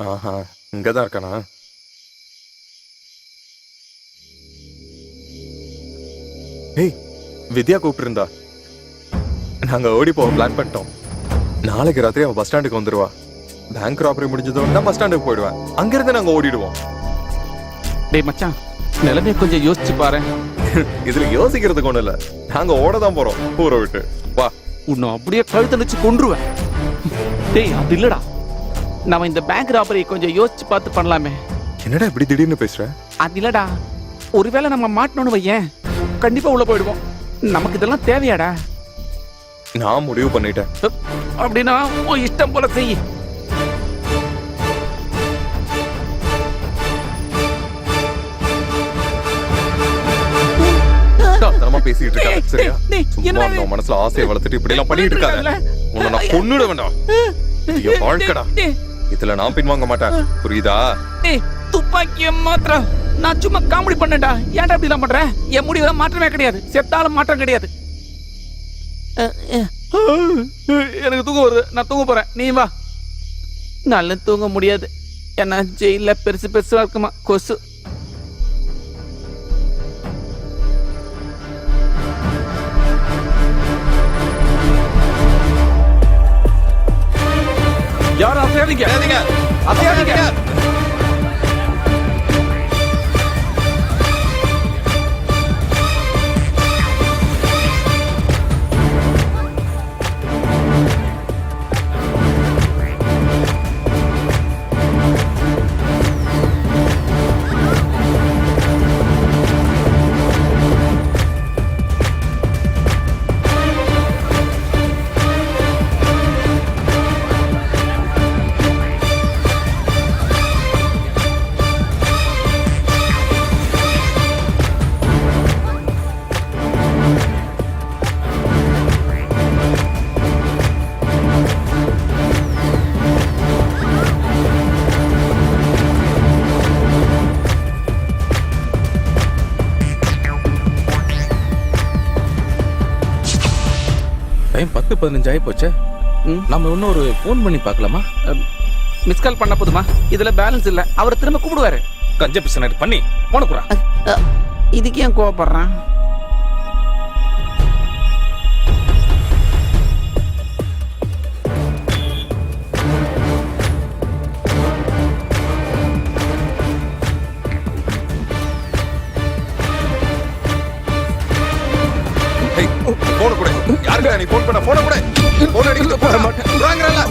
ஆஹா, இங்கதான் இருக்கானா? ஏய், வித்யா கூப்பிட்டு நாங்க ஓடி போக பிளான் பண்ணிட்டோம். நாளைக்கு ராத்திரி அவன் பஸ் ஸ்டாண்டுக்கு வந்துருவா. பேங்க் ராபரி முடிஞ்சதும் நான் பஸ் ஸ்டாண்டுக்கு போயிடுவேன். அங்கிருந்து நாங்க ஓடிடுவோம். டேய் மச்சான், நிலைமையை கொஞ்சம் யோசிச்சு பாரு. இதுல யோசிக்கிறதுக்கு ஒண்ணு இல்ல, நாங்க ஓடதான் போறோம் ஊரை விட்டு. வா. உன்னை அப்படியே கழுத்தடிச்சு கொன்றுவேன். டேய் அது இல்லடா, நம்ம இந்த பேங்க் ராபரி கொஞ்சம் யோசிச்சு பார்த்து பண்ணலாமே. என்னடா இப்படி திடீர்னு பேசுற? அது இல்லடா, ஒருவேளை நம்ம மாட்டணும்னு வையேன், கண்டிப்பா உள்ள போயிடுவோம். நமக்கு இதெல்லாம் தேவையாடா? நான் முடிவு பண்ணிட்டேன். அப்படின்னா உன் இஷ்டம் போல செய். பேசிட்டு இருக்காங்க. சரியா? சும்மா உன் மனசுல ஆசையை வளர்த்துட்டு இப்படி எல்லாம் பண்ணிட்டு இருக்காங்க. உன்னை நான் கொன்னுட வேண்டாம். வாழ்க்கடா, இதுல நான் பின்வாங்க மாட்டேன். புரியுதா? துப்பாக்கிய மாத்திரம் நான் சும்மா காமெடி பண்ணேன்டா. ஏன்டா இப்படி எல்லாம் பண்ற? என் முடிவுல மாற்றமே கிடையாது. செத்தாலும் மாற்றம் கிடையாது. எனக்கு தூங்க வருது, நான் தூங்க போறேன். நீ வா. நல்ல தூங்க முடியாது, ஏன்னா ஜெயில பெருசு பெருசா இருக்குமா கொசு. யாரும் அசையாதீங்க, அசையாதீங்க. டைம் 10:15 ஆகி போச்சு. நம்ம இன்னொரு ஃபோன் பண்ணி பார்க்கலாமா? மிஸ் கால் பண்ண போதுமா? இதுல பேலன்ஸ் இல்ல. அவர் திரும்ப கூப்பிடுவாரு. கஞ்ச பிசனரி பண்ணி போன குறா. இதுக்கு ஏன் கோவப்படுறான்? போன கூட யாருடா நீ போன் பண்ண? போன கூட போன் அடிக்க போற மாட்டேன். வாங்கறல.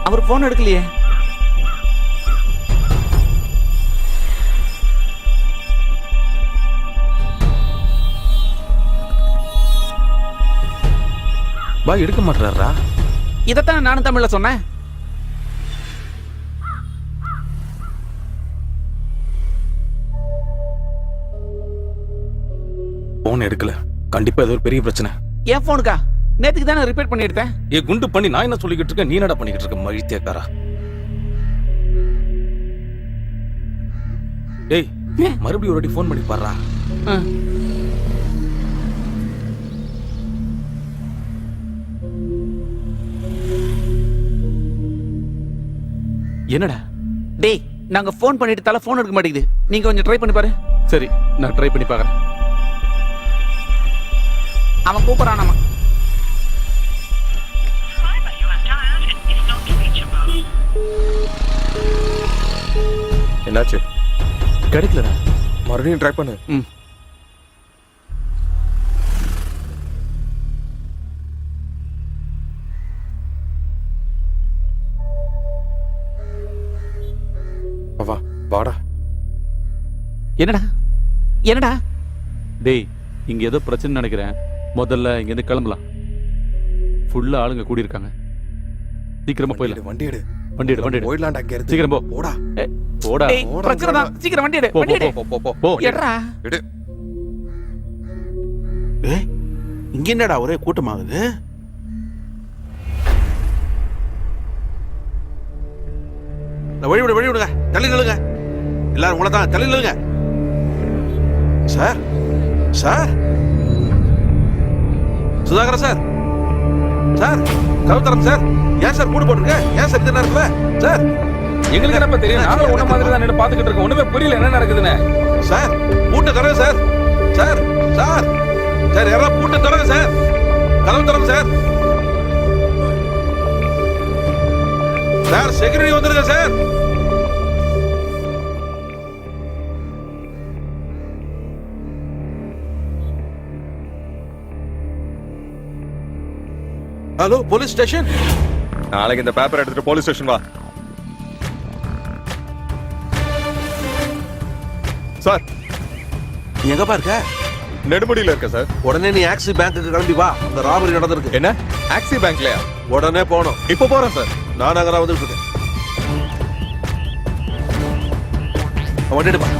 அவர் போன் எடுக்கலையே. பாய் எடுக்க மாட்டாரா? இதத்தான் நானும் தமிழ்ல சொன்னேன். போன் எடுக்கல. கண்டிப்பா ஏதோ ஒரு பெரிய பிரச்சனை. என் போனுக்கா? நேத்துக்கு தானே ரிப்பேர் பண்ணி எடுத்தேன். ஏ குண்டு பண்ணி நான் என்ன சொல்லிக்கிட்டு இருக்கேன், நீ என்னடா பண்ணிக்கிட்டு இருக்க மழித்தேக்காரா? டேய் மறுபடியும் ஒரு வாட்டி ஃபோன் பண்ணி பாருடா. என்னடா? டேய் நாங்க ஃபோன் பண்ணிட்டு தல ஃபோன் எடுக்க மாட்டேங்குது. நீங்க கொஞ்சம் ட்ரை பண்ணி பாரு. சரி, நான் ட்ரை பண்ணி பார்க்கறேன். அவன் கூப்பிடுறானாமா. என்னாச்சு? கிடைக்கலடா. மறுபடியும் ட்ரை பண்ணு. வா, வாடா. என்னடா? என்னடா? டேய் இங்க ஏதோ பிரச்சனை நினைக்கிறேன். முதல்ல இங்க இருந்து கிளம்பலாம். ஃபுல்லா ஆளுங்க கூடி இருக்காங்க. சீக்கிரமா போயிடலாம். வண்டி எடு. வண்டி எடு, வண்டி எடு. போயிடலாம்டா அங்க இருந்து. சீக்கிரம் போ. போடா. போடா. டேய் பிரச்சனை தான். சீக்கிரம் வண்டி எடு. வண்டி எடு. போ. எட்றா. எடு. இங்க என்னடா ஒரே கூட்டமாகுது? வழி விடுங்க, தள்ளி நில்லுங்க. எல்லாரும் உங்களை தான் தள்ளி நில்லுங்க. Sir sir Sudhakaran sir sir கதவு தரங்க சார். ஏன் சார் கூடு போட்டுருக்க? ஏன் சார் இந்த நேரத்துல சார்? எங்களுக்கு என்னப்பா தெரியும்? நானும் உன்ன மாதிரி தான் நின்னு பாத்துக்கிட்டு இருக்கேன். ஒண்ணுமே புரியல என்ன நடக்குதுன்னு. சார் பூட்டை தரங்க சார். சார் சார் சார் யாராவது பூட்டை தரங்க சார். கதவு தரங்க சார். சார் செக்யூரிட்டி வந்துருங்க சார். Hello police station. நாளைக்கு இந்த பேப்பர் எடுத்துட்டு போலீஸ் ஸ்டேஷன் வா. சார் நீ எங்கப்பா இருக்க? நெடுமுடியில இருக்க சார். உடனே நீ ஆக்சிஸ் பேங்க்குக்கு கிளம்பி வா. அந்த ராபரி நடந்திருக்கு. என்ன ஆக்சி பேங்க்லயா? உடனே போகணும். இப்ப போறேன் சார். நான் அங்கே வந்துட்டு இருக்கேன். வந்துடுப்பா.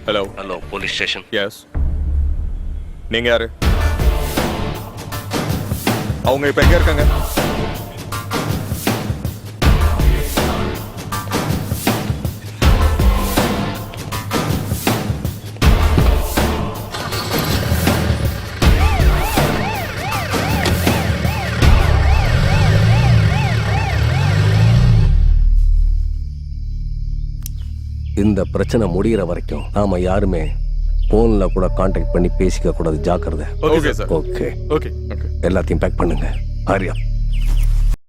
Hello hello police station. Yes. நீங்க யாரு? அவங்க இப்ப எங்க இருக்காங்க? இந்த பிரச்சனை முடிகிற வரைக்கும் நாம யாருமே போன்ல கூட கான்டாக்ட் பண்ணி பேசிக்க கூடாது. ஜாக்கிரதை. Okay sir. Okay, okay okay. எல்லாத்தையும் பேக் பண்ணுங்க. ஆரியா